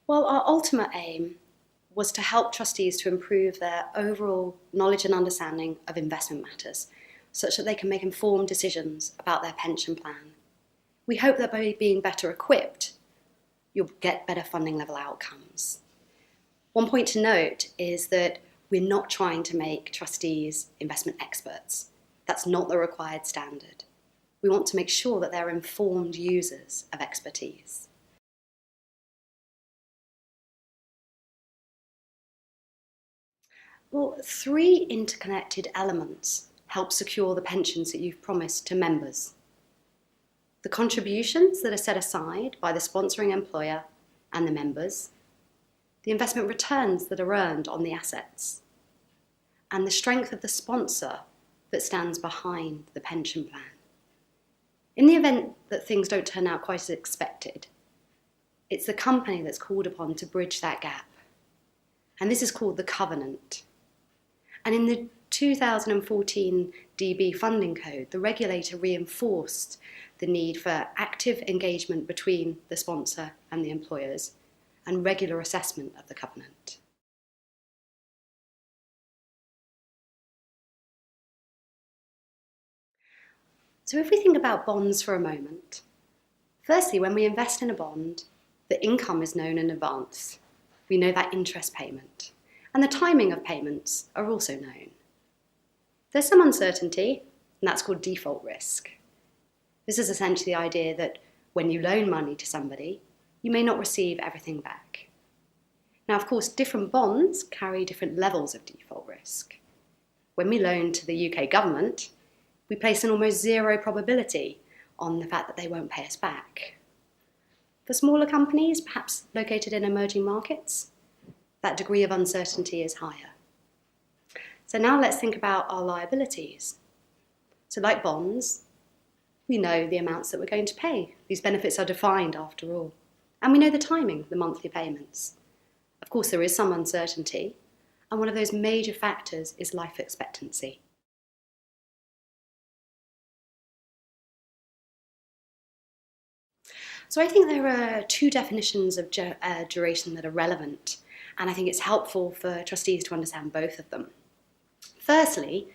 Well, our ultimate aim was to help trustees to improve their overall knowledge and understanding of investment matters, such that they can make informed decisions about their pension plan. We hope that by being better equipped, you'll get better funding level outcomes. One point to note is that we're not trying to make trustees investment experts. That's not the required standard. We want to make sure that they're informed users of expertise. Well, 3 interconnected elements help secure the pensions that you've promised to members. The contributions that are set aside by the sponsoring employer and the members, the investment returns that are earned on the assets, and the strength of the sponsor that stands behind the pension plan. In the event that things don't turn out quite as expected, it's the company that's called upon to bridge that gap. And this is called the covenant. And in the 2014 DB funding code, the regulator reinforced the need for active engagement between the sponsor and the employers and regular assessment of the covenant. So if we think about bonds for a moment, firstly, when we invest in a bond, the income is known in advance. We know that interest payment, and the timing of payments are also known. There's some uncertainty, and that's called default risk. This is essentially the idea that when you loan money to somebody, you may not receive everything back. Now, of course, different bonds carry different levels of default risk. When we loan to the UK government, we place an almost zero probability on the fact that they won't pay us back. For smaller companies, perhaps located in emerging markets, that degree of uncertainty is higher. So now let's think about our liabilities. So like bonds, we know the amounts that we're going to pay. These benefits are defined after all. And we know the timing of the monthly payments. Of course, there is some uncertainty, and one of those major factors is life expectancy. So I think there are 2 definitions of duration that are relevant, and I think it's helpful for trustees to understand both of them. Firstly,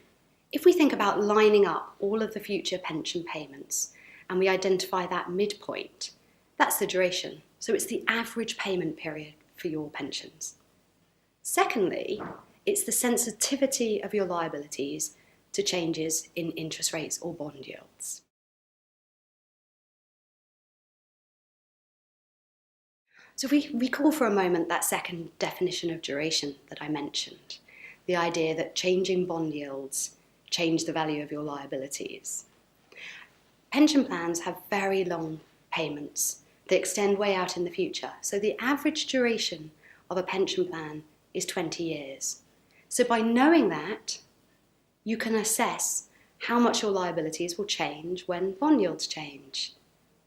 if we think about lining up all of the future pension payments and we identify that midpoint, that's the duration. So it's the average payment period for your pensions. Secondly, it's the sensitivity of your liabilities to changes in interest rates or bond yields. So if we recall for a moment that second definition of duration that I mentioned, the idea that changing bond yields change the value of your liabilities. Pension plans have very long payments that extend way out in the future. So the average duration of a pension plan is 20 years. So by knowing that, you can assess how much your liabilities will change when bond yields change.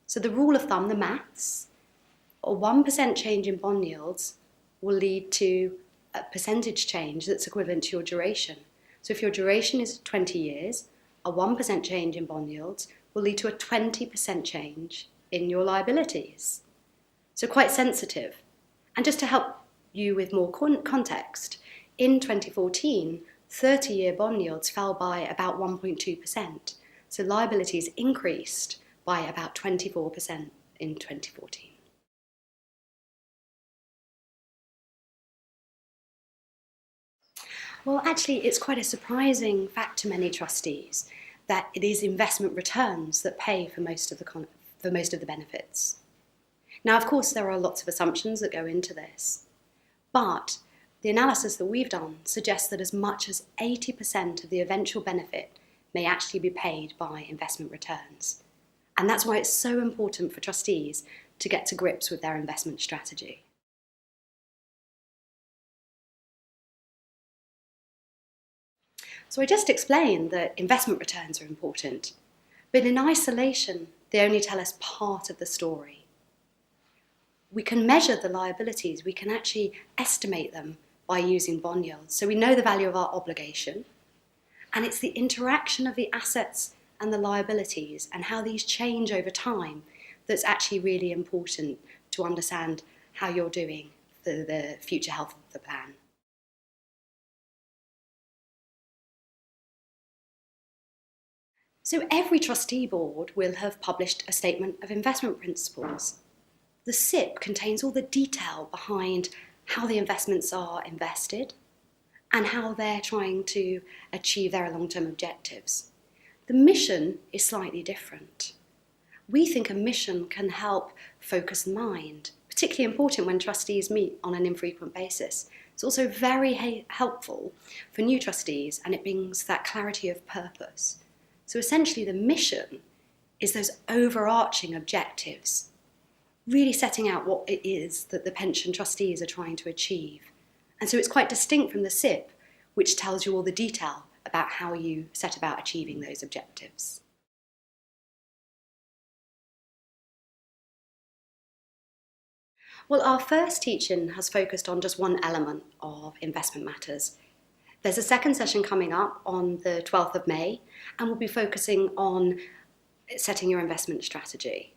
So the rule of thumb, the maths, a 1% change in bond yields will lead to a percentage change that's equivalent to your duration. So if your duration is 20 years, a 1% change in bond yields will lead to a 20% change in your liabilities. So quite sensitive. And just to help you with more context, in 2014, 30-year bond yields fell by about 1.2%. So liabilities increased by about 24% in 2014. Well, actually, it's quite a surprising fact to many trustees that it is investment returns that pay for most of the benefits. Now, of course, there are lots of assumptions that go into this, but the analysis that we've done suggests that as much as 80% of the eventual benefit may actually be paid by investment returns. And that's why it's so important for trustees to get to grips with their investment strategy. So I just explained that investment returns are important, but in isolation, they only tell us part of the story. We can measure the liabilities, we can actually estimate them by using bond yields. So we know the value of our obligation, and it's the interaction of the assets and the liabilities and how these change over time that's actually really important to understand how you're doing for the future health of the plan. So every trustee board will have published a statement of investment principles. The SIP contains all the detail behind how the investments are invested and how they're trying to achieve their long-term objectives. The mission is slightly different. We think a mission can help focus the mind, particularly important when trustees meet on an infrequent basis. It's also very helpful for new trustees, and it brings that clarity of purpose. So essentially the mission is those overarching objectives, really setting out what it is that the pension trustees are trying to achieve. And so it's quite distinct from the SIP, which tells you all the detail about how you set about achieving those objectives. Well, our first teaching has focused on just one element of investment matters. There's a second session coming up on the 12th of May, and we'll be focusing on setting your investment strategy.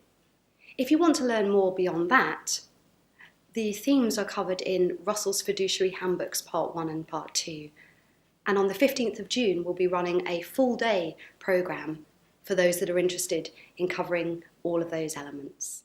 If you want to learn more beyond that, the themes are covered in Russell's Fiduciary Handbooks Part 1 and Part 2. And on the 15th of June, we'll be running a full-day programme for those that are interested in covering all of those elements.